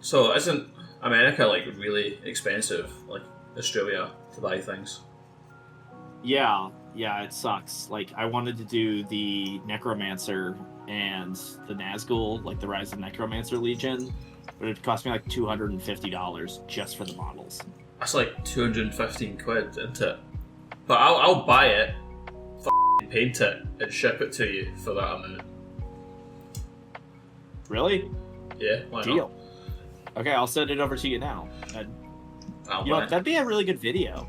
So isn't America like really expensive, like Australia, to buy things? Yeah, it sucks. Like, I wanted to do the Necromancer and the Nazgul, like the Rise of Necromancer Legion, but it cost me like $250 just for the models. That's like 215 quid, isn't it? But I'll buy it, paint it, and ship it to you for that amount. Really? Yeah, why Deal. Not? Okay, I'll send it over to you now. That'd be a really good video.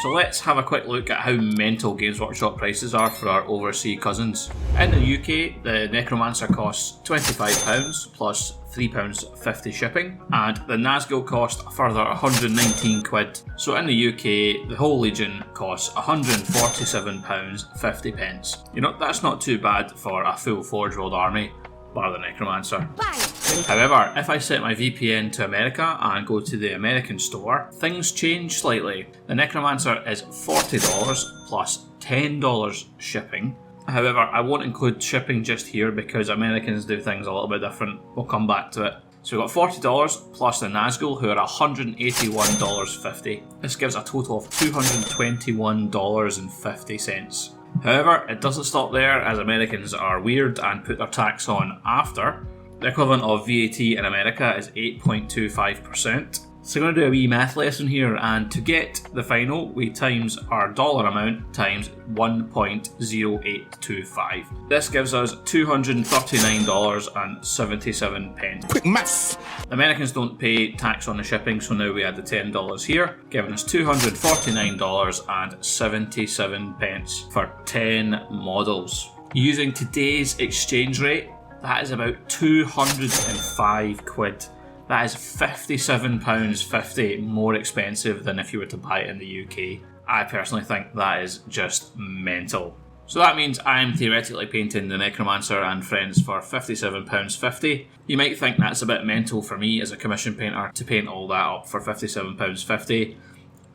So let's have a quick look at how mental Games Workshop prices are for our overseas cousins. In the UK, the Necromancer costs £25 plus £3.50 shipping, and the Nazgul cost a further 119 quid. So in the UK, the whole Legion costs £147.50. You know, that's not too bad for a full Forge World army, bar the Necromancer. Bye. However, if I set my VPN to America and go to the American store, things change slightly. The Necromancer is $40 plus $10 shipping. However, I won't include shipping just here because Americans do things a little bit different. We'll come back to it. So we've got $40 plus the Nazgul, who are $181.50. This gives a total of $221.50. However, it doesn't stop there, as Americans are weird and put their tax on after. The equivalent of VAT in America is 8.25%. So I'm going to do a wee math lesson here, and to get the final, we times our dollar amount times 1.0825. This gives us $239.77. Quick maths! Americans don't pay tax on the shipping, so now we add the $10 here, giving us $249.77 for 10 models. Using today's exchange rate, that is about 205 quid. That is £57.50 more expensive than if you were to buy it in the UK. I personally think that is just mental. So that means I'm theoretically painting the Necromancer and Friends for £57.50. You might think that's a bit mental for me as a commission painter to paint all that up for £57.50,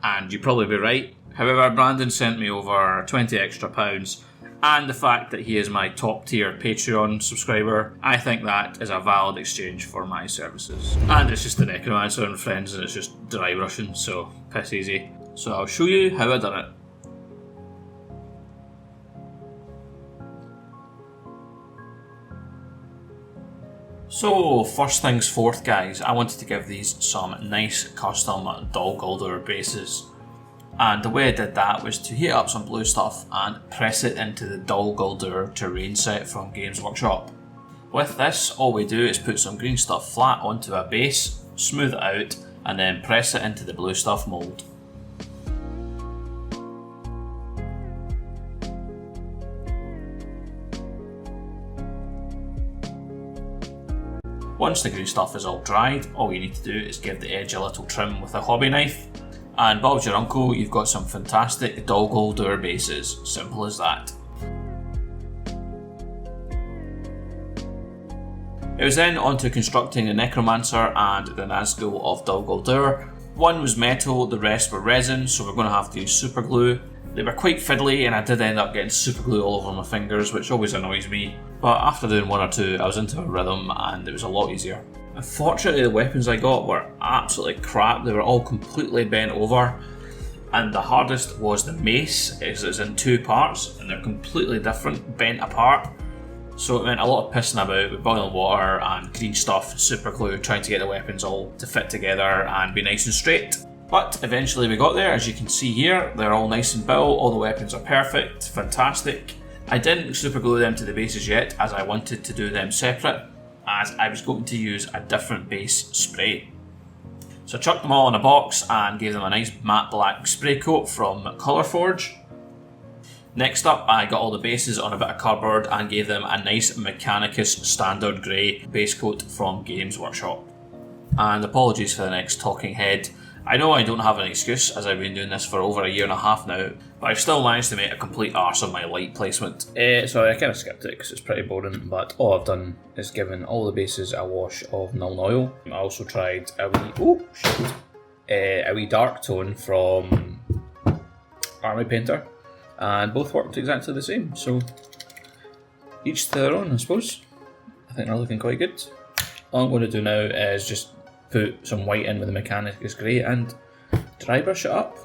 and you'd probably be right. However, Brandon sent me over 20 extra pounds, and the fact that he is my top tier Patreon subscriber, I think that is a valid exchange for my services. And it's just the Necromancer and Friends, and it's just dry brushing, so piss easy. So I'll show you how I done it. So first things forth, guys, I wanted to give these some nice custom Dol Guldur bases. And the way I did that was to heat up some blue stuff and press it into the Dol Guldur terrain set from Games Workshop. With this, all we do is put some green stuff flat onto a base, smooth it out, and then press it into the blue stuff mould. Once the green stuff is all dried, all you need to do is give the edge a little trim with a hobby knife. And Bob's your uncle, you've got some fantastic Dol Guldur bases. Simple as that. It was then on to constructing the Necromancer and the Nazgul of Dol Guldur. One was metal, the rest were resin, so we're going to have to use super glue. They were quite fiddly and I did end up getting super glue all over my fingers, which always annoys me. But after doing one or two, I was into a rhythm and it was a lot easier. Unfortunately, the weapons I got were absolutely crap. They were all completely bent over, and the hardest was the mace. It's in two parts and they're completely different, bent apart. So it meant a lot of pissing about with boiling water and green stuff, super glue, trying to get the weapons all to fit together and be nice and straight. But eventually we got there. As you can see here, they're all nice and built, all the weapons are perfect, fantastic. I didn't super glue them to the bases yet, as I wanted to do them separate, as I was going to use a different base spray. So I chucked them all in a box and gave them a nice matte black spray coat from Colourforge. Next up, I got all the bases on a bit of cardboard and gave them a nice Mechanicus standard grey base coat from Games Workshop. And apologies for the next talking head. I know I don't have an excuse, as I've been doing this for over a year and a half now, but I've still managed to make a complete arse of my light placement. Sorry, I kind of skipped it because it's pretty boring, but all I've done is given all the bases a wash of Nuln Oil. I also tried a wee dark tone from Army Painter, and both worked exactly the same, so each to their own, I suppose. I think they're looking quite good. All I'm going to do now is just put some white in with the Mechanicus Grey and dry brush it up.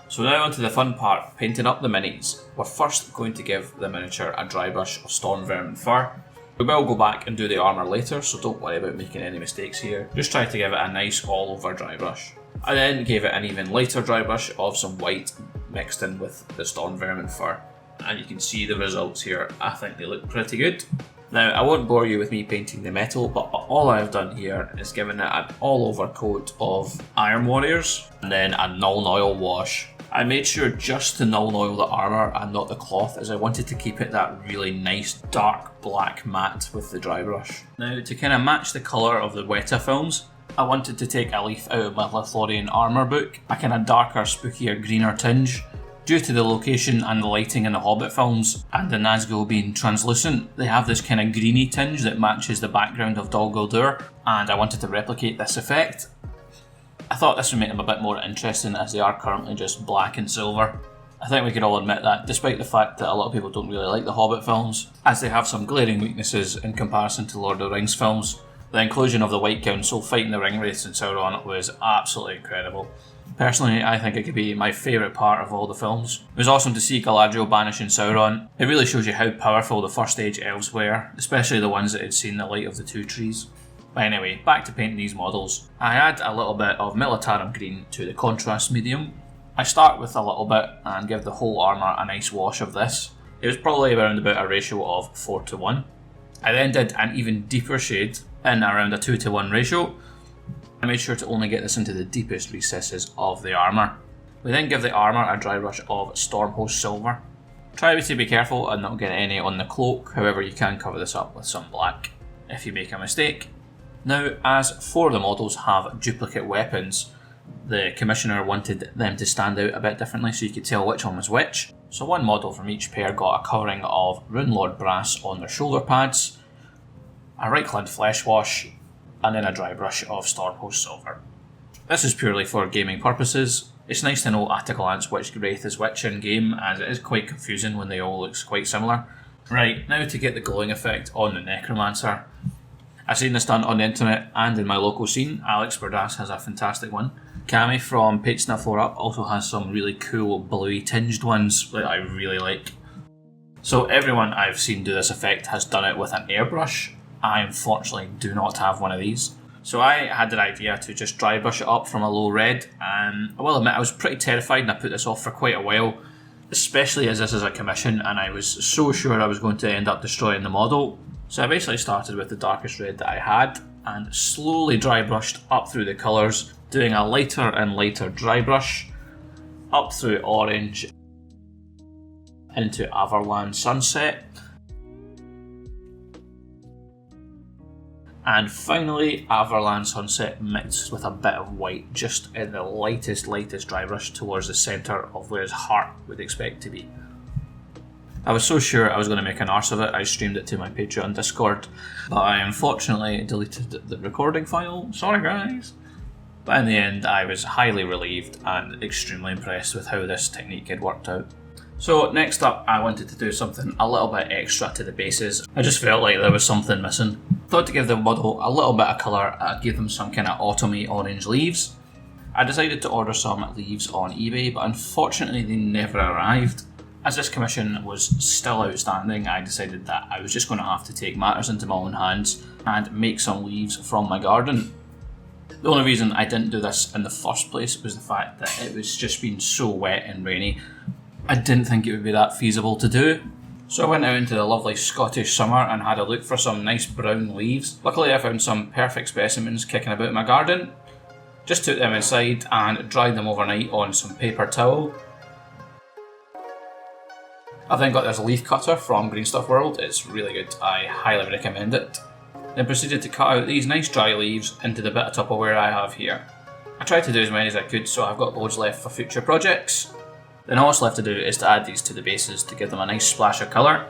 So now onto the fun part, painting up the minis. We're first going to give the miniature a dry brush of Storm Vermin Fur. We will go back and do the armour later, so don't worry about making any mistakes here. Just try to give it a nice all over dry brush. I then gave it an even lighter dry brush of some white mixed in with the Storm Vermin Fur. And you can see the results here. I think they look pretty good. Now, I won't bore you with me painting the metal, but all I've done here is given it an all over coat of Iron Warriors and then a Null Oil wash. I made sure just to null oil the armour and not the cloth, as I wanted to keep it that really nice dark black matte with the dry brush. Now, to kind of match the colour of the Weta films, I wanted to take a leaf out of my Lothlorien armour book, a kind of darker, spookier, greener tinge. Due to the location and the lighting in the Hobbit films, and the Nazgul being translucent, they have this kind of greeny tinge that matches the background of Dol Guldur, and I wanted to replicate this effect. I thought this would make them a bit more interesting, as they are currently just black and silver. I think we could all admit that, despite the fact that a lot of people don't really like the Hobbit films, as they have some glaring weaknesses in comparison to Lord of the Rings films. The inclusion of the White Council fighting the Ringwraiths and Sauron was absolutely incredible. Personally, I think it could be my favourite part of all the films. It was awesome to see Galadriel banishing Sauron. It really shows you how powerful the First Age elves were, especially the ones that had seen the light of the Two Trees. But anyway, back to painting these models. I add a little bit of Militarum Green to the contrast medium. I start with a little bit and give the whole armour a nice wash of this. It was probably around about a ratio of 4:1. I then did an even deeper shade in around a 2:1 ratio. I made sure to only get this into the deepest recesses of the armour. We then give the armour a dry brush of Stormhost Silver. Try to be careful and not get any on the cloak, however you can cover this up with some black if you make a mistake. Now, as 4 of the models have duplicate weapons, the commissioner wanted them to stand out a bit differently so you could tell which one was which. So one model from each pair got a covering of Runelord Brass on their shoulder pads, a Reichland Flesh Wash, and then a dry brush of Stormhost Silver. This is purely for gaming purposes. It's nice to know at a glance which Wraith is which in game, as it is quite confusing when they all look quite similar. Right, now to get the glowing effect on the Necromancer. I've seen this done on the internet and in my local scene. Alex Berdas has a fantastic one. Cami from Page Snuff 4 Up also has some really cool bluey tinged ones that I really like. So everyone I've seen do this effect has done it with an airbrush. I unfortunately do not have one of these. So I had the idea to just dry brush it up from a low red, and I will admit I was pretty terrified and I put this off for quite a while, especially as this is a commission and I was so sure I was going to end up destroying the model. So I basically started with the darkest red that I had and slowly dry brushed up through the colours, doing a lighter and lighter dry brush up through orange into Averland Sunset, and finally Averland Sunset mixed with a bit of white just in the lightest dry brush towards the centre of where his heart would expect to be. I was so sure I was going to make an arse of it, I streamed it to my Patreon Discord, but I unfortunately deleted the recording file. Sorry guys. But in the end I was highly relieved and extremely impressed with how this technique had worked out. So next up I wanted to do something a little bit extra to the bases. I just felt like there was something missing. Thought to give the model a little bit of colour, I'd give them some kind of autumny orange leaves. I decided to order some leaves on eBay, but unfortunately they never arrived. As this commission was still outstanding, I decided that I was just going to have to take matters into my own hands and make some leaves from my garden. The only reason I didn't do this in the first place was the fact that it was just been so wet and rainy. I didn't think it would be that feasible to do. So I went out into the lovely Scottish summer and had a look for some nice brown leaves. Luckily I found some perfect specimens kicking about in my garden. Just took them inside and dried them overnight on some paper towel. I've then got this leaf cutter from Green Stuff World. It's really good, I highly recommend it. Then proceeded to cut out these nice dry leaves into the bit of Tupperware I have here. I tried to do as many as I could, so I've got loads left for future projects. Then all that's left to do is to add these to the bases to give them a nice splash of colour.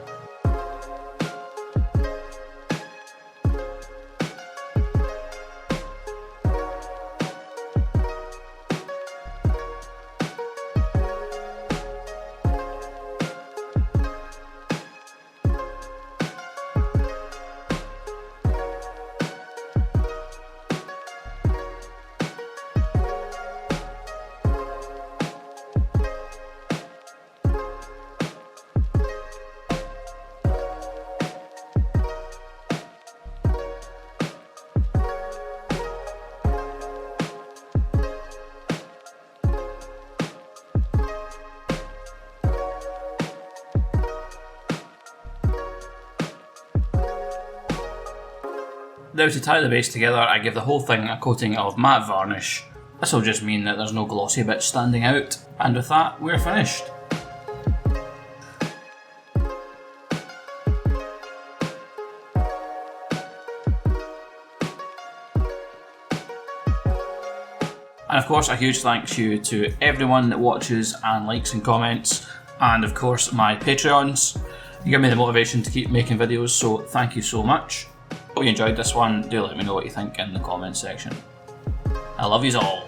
Now to tie the base together, I give the whole thing a coating of matte varnish. This will just mean that there's no glossy bits standing out, and with that, we're finished. And of course, a huge thank you to everyone that watches and likes and comments, and of course my Patreons. You give me the motivation to keep making videos, so thank you so much. Hope you enjoyed this one. Do let me know what you think in the comments section. I love yous all.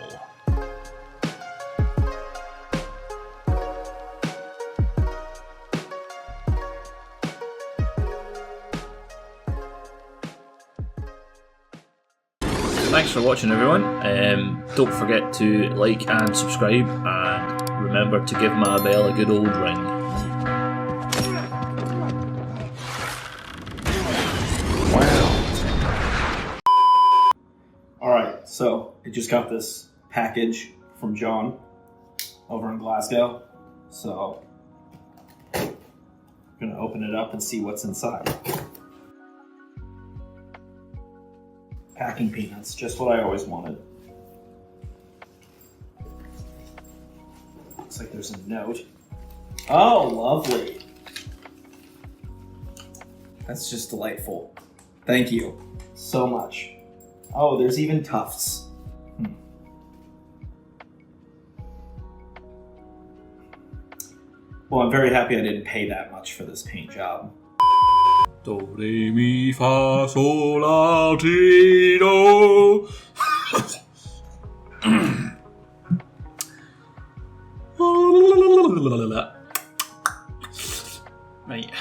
Thanks for watching, everyone. Don't forget to like and subscribe, and remember to give my bell a good old ring. Alright, so I just got this package from John over in Glasgow. So I'm gonna open it up and see what's inside. Packing peanuts, just what I always wanted. Looks like there's a note. Oh, lovely. That's just delightful. Thank you so much. Oh, there's even tufts. Well, I'm very happy I didn't pay that much for this paint job. Do, re, mi, fa, sol, la, ti, do. Right.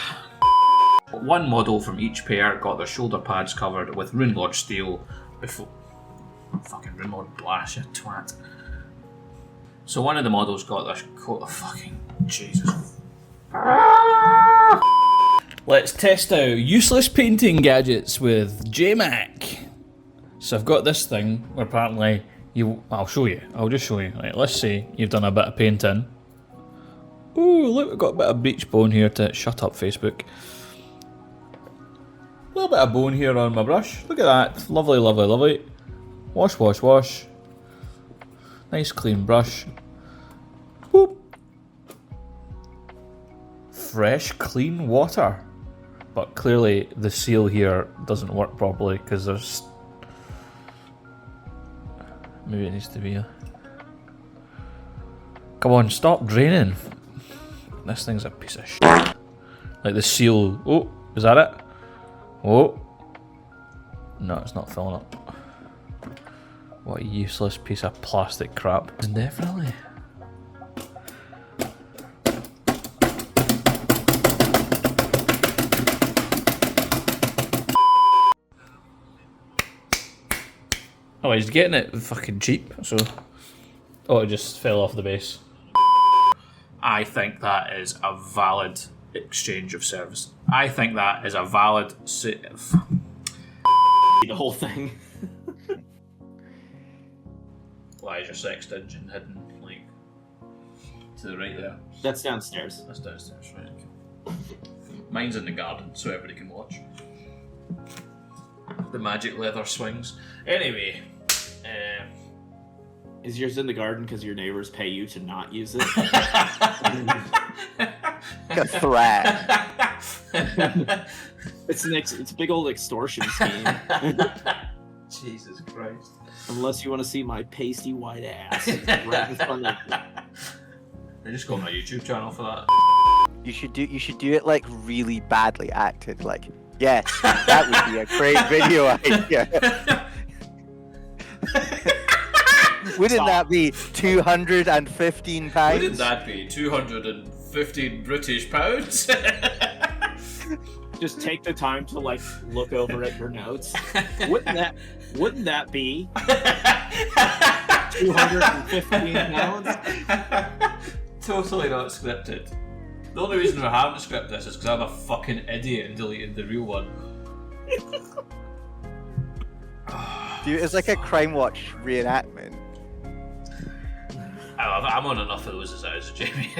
One model from each pair got their shoulder pads covered with Rune Lord steel before... Fucking Rune Lord blast, you twat. So one of the models got their coat of fucking... Jesus. Let's test out useless painting gadgets with JMac. So I've got this thing where apparently I'll show you. I'll just show you. Right, let's say you've done a bit of painting. Ooh, look, we've got a bit of beach bone here to shut up, Facebook. A little bit of bone here on my brush. Look at that. Lovely, lovely, lovely. Wash, wash, wash. Nice clean brush. Whoop. Fresh, clean water. But clearly the seal here doesn't work properly because there's... Maybe it needs to be a... Come on, stop draining. This thing's a piece of shit. Like the seal... Oh, is that it? Oh. No, it's not filling up. What a useless piece of plastic crap. Definitely. Oh, he's getting it fucking cheap, so... Oh, it just fell off the base. I think that is a valid exchange of service. I think that is a valid... The whole thing. Why is your sex dungeon hidden? Like... to the right there. That's downstairs. That's downstairs, right? Okay. Mine's in the garden, so everybody can watch. The magic leather swings. Anyway, is yours in the garden because your neighbors pay you to not use it? A threat. It's a big old extortion scheme. Jesus Christ. Unless you want to see my pasty white ass right in front of you. They just go on my YouTube channel for that. You should do it like really badly acted. Like, yes, that would be a great video idea. Wouldn't that be £215? Wouldn't that be 215 British pounds? Just take the time to like look over at your notes. Wouldn't that be 215 pounds? Totally not scripted. The only reason we haven't scripted this is because I'm a fucking idiot and deleted the real one. Dude, it's like a Crime Watch reenactment. I'm on enough of those as it is, Jamie.